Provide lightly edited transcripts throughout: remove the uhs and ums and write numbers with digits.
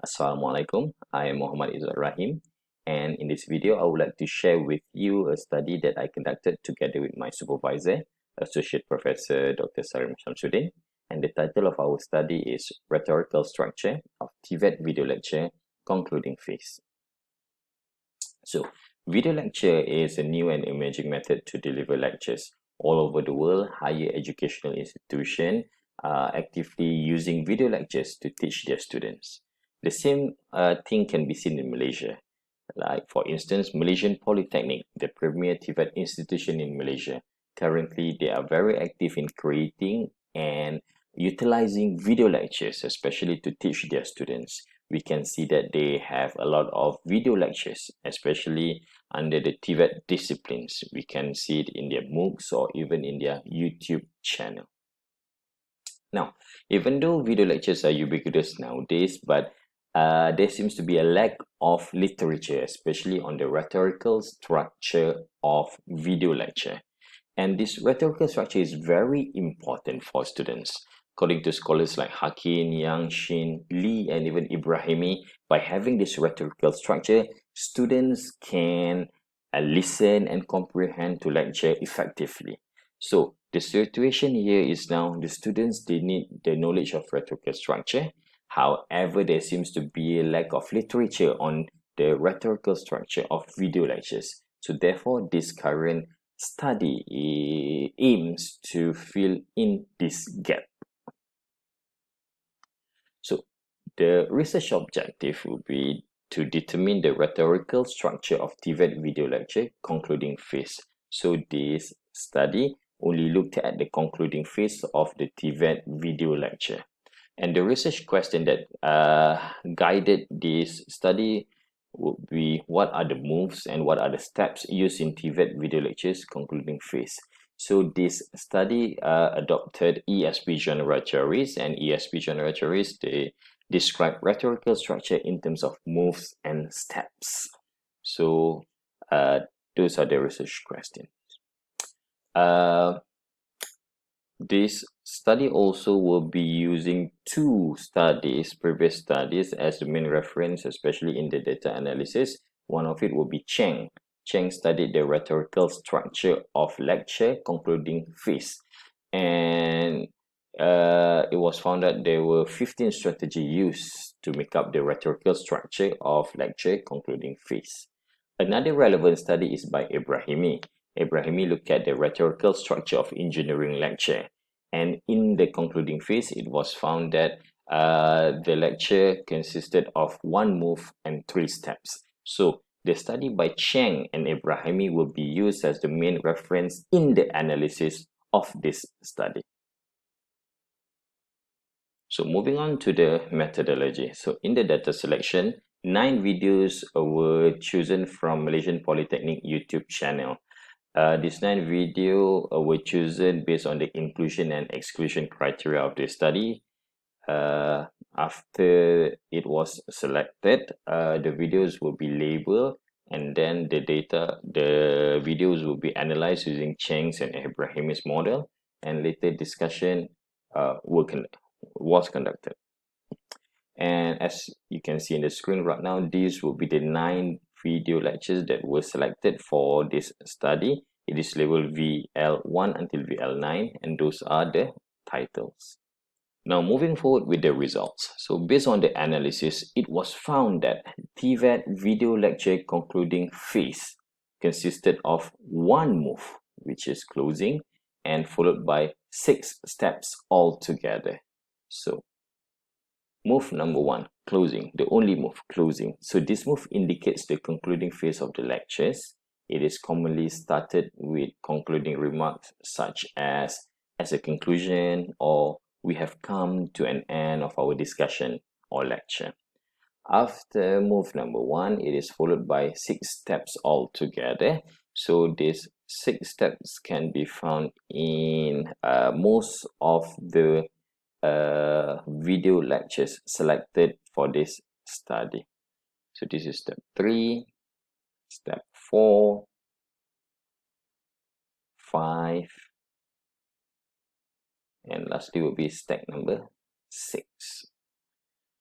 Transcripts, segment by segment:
Assalamualaikum. I am Muhamad Izzat Rahim, and in this video I would like to share with you a study that I conducted together with my supervisor, Associate Professor Dr. Sarim Shamsuddin, and the title of our study is Rhetorical Structure of TVET Video Lecture Concluding Phase. So, video lecture is a new and emerging method to deliver lectures. All over the world, higher educational institutions are actively using video lectures to teach their students. The same thing can be seen in Malaysia. Like, for instance, Malaysian Polytechnic, the premier TVET institution in Malaysia. Currently, they are very active in creating and utilizing video lectures, especially to teach their students. We can see that they have a lot of video lectures, especially under the TVET disciplines. We can see it in their MOOCs or even in their YouTube channel. Now, even though video lectures are ubiquitous nowadays, but there seems to be a lack of literature, especially on the rhetorical structure of video lecture. And this rhetorical structure is very important for students. According to scholars like Hakim, Yang, Shin, Lee, and even Ibrahimi, by having this rhetorical structure, students can listen and comprehend to lecture effectively. So the situation here is now the students, they need the knowledge of rhetorical structure. However, there seems to be a lack of literature on the rhetorical structure of video lectures. So therefore, this current study aims to fill in this gap. So the research objective will be to determine the rhetorical structure of TVET video lecture concluding phase. So this study only looked at the concluding phase of the TVET video lecture. And the research question that guided this study would be, what are the moves and what are the steps used in TVET video lectures concluding phase. So this study adopted ESP genre theories, and ESP genre theories, they describe rhetorical structure in terms of moves and steps. So those are the research questions. This study also will be using two previous studies as the main reference, especially in the data analysis. One of it will be Cheng. Cheng studied the rhetorical structure of lecture concluding phase. And it was found that there were 15 strategies used to make up the rhetorical structure of lecture concluding phase. Another relevant study is by Ibrahimi. Ibrahimi looked at the rhetorical structure of engineering lecture. And in the concluding phase, it was found that the lecture consisted of one move and 3 steps. So the study by Cheng and Ibrahimi will be used as the main reference in the analysis of this study. So moving on to the methodology. So in the data selection, 9 videos were chosen from Malaysian Polytechnic YouTube channel. These 9 videos were chosen based on the inclusion and exclusion criteria of the study. After it was selected, the videos will be labeled, and then the videos will be analyzed using Cheng's and Ibrahimi's model, and later discussion was conducted. And as you can see in the screen right now, these will be the 9 video lectures that were selected for this study. It is labeled VL1 until VL9, and those are the titles. Now moving forward with the results. So based on the analysis, it was found that TVET video lecture concluding phase consisted of one move, which is closing, and followed by 6 steps altogether. So move number 1, closing, the only move, closing. So this move indicates the concluding phase of the lectures. It is commonly started with concluding remarks such as a conclusion, or we have come to an end of our discussion or lecture. After move number 1, it is followed by 6 steps altogether. So these 6 steps can be found in most of the video lectures selected for this study. So this is step 3, step 4, 5, and lastly will be step number 6.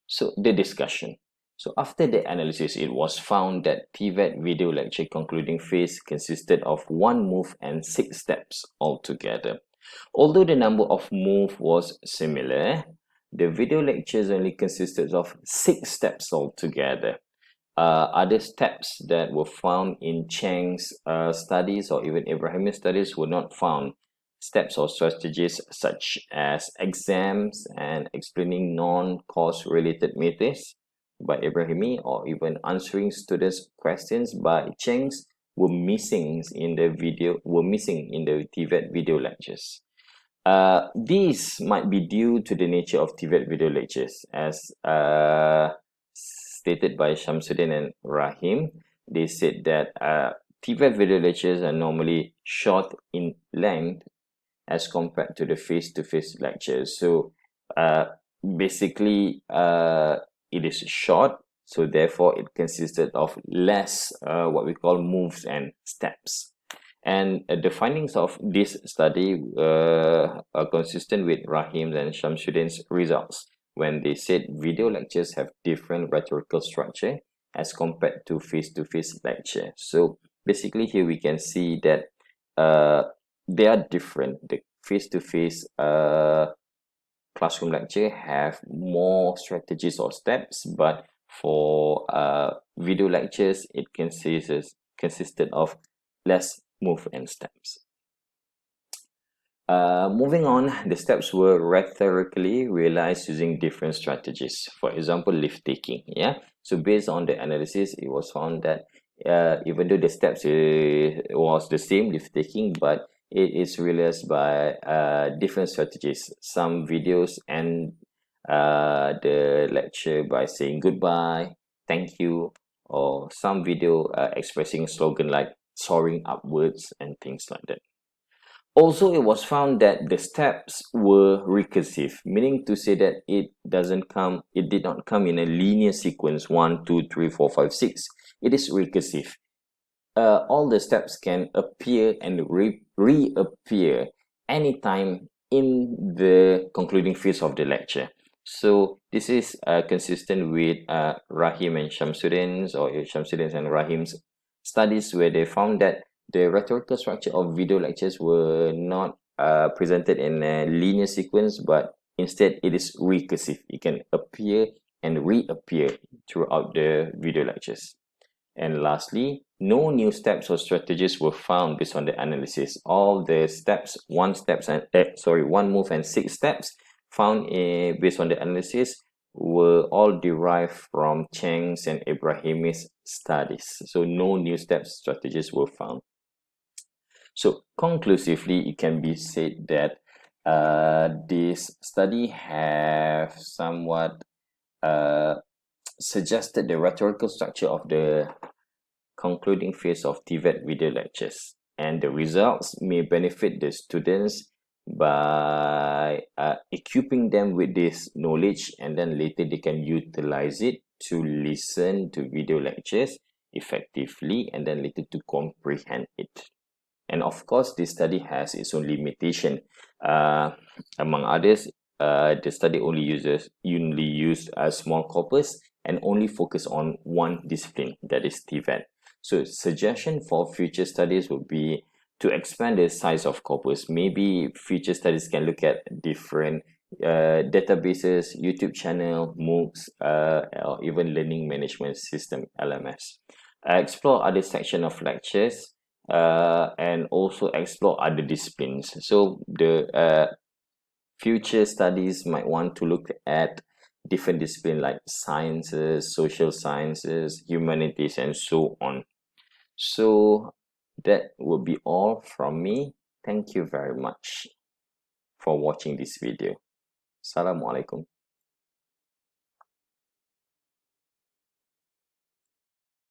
So the discussion. So after the analysis, it was found that TVET video lecture concluding phase consisted of 1 move and 6 steps altogether. Although the number of moves was similar, the video lectures only consisted of 6 steps altogether. Other steps that were found in Cheng's studies or even Ibrahim's studies were not found. Steps or strategies such as exams and explaining non-course related methods by Ibrahimi or even answering students' questions by Cheng's were missing in the TVET video lectures. These might be due to the nature of TVET video lectures, as stated by Shamsuddin and Rahim. They said that TVET video lectures are normally short in length as compared to the face-to-face lectures. So basically, it is short, so therefore it consisted of less what we call moves and steps. And the findings of this study are consistent with Rahim's and Shamsuddin's results when they said video lectures have different rhetorical structure as compared to face-to-face lecture. So basically here we can see that they are different. The face-to-face classroom lecture have more strategies or steps, but for video lectures it consisted of less move and steps. Moving on, the steps were rhetorically realized using different strategies. For example, lift taking. Yeah. So based on the analysis, it was found that even though the steps was the same, lift taking, but it is realized by different strategies. Some videos end the lecture by saying goodbye, thank you, or some video expressing a slogan like soaring upwards and things like that. Also, it was found that the steps were recursive, meaning to say that it did not come in a linear sequence 1, 2, 3, 4, 5, 6. It is recursive. All the steps can appear and reappear anytime in the concluding phase of the lecture. So this is consistent with Rahim and Shamsuddin's or Shamsuddin's and Rahim's studies, where they found that the rhetorical structure of video lectures were not presented in a linear sequence, but instead it is recursive. It can appear and reappear throughout the video lectures. And lastly, no new steps or strategies were found based on the analysis. All the steps, one move and 6 steps found based on the analysis were all derived from Cheng's and Ibrahimi's studies. So no new steps, strategies were found. So conclusively, it can be said that this study have somewhat suggested the rhetorical structure of the concluding phase of TVET video lectures, and the results may benefit the students by equipping them with this knowledge, and then later they can utilize it to listen to video lectures effectively and then later to comprehend it. And of course, this study has its own limitation. Among others, the study only used a small corpus and only focus on one discipline, that is TVET. So suggestion for future studies would be to expand the size of corpus. Maybe future studies can look at different databases, YouTube channel, MOOCs, or even learning management system, LMS. Explore other section of lectures and also explore other disciplines. So the future studies might want to look at different disciplines like sciences, social sciences, humanities, and so on. So that would be all from me. Thank you very much for watching this video. Assalamualaikum.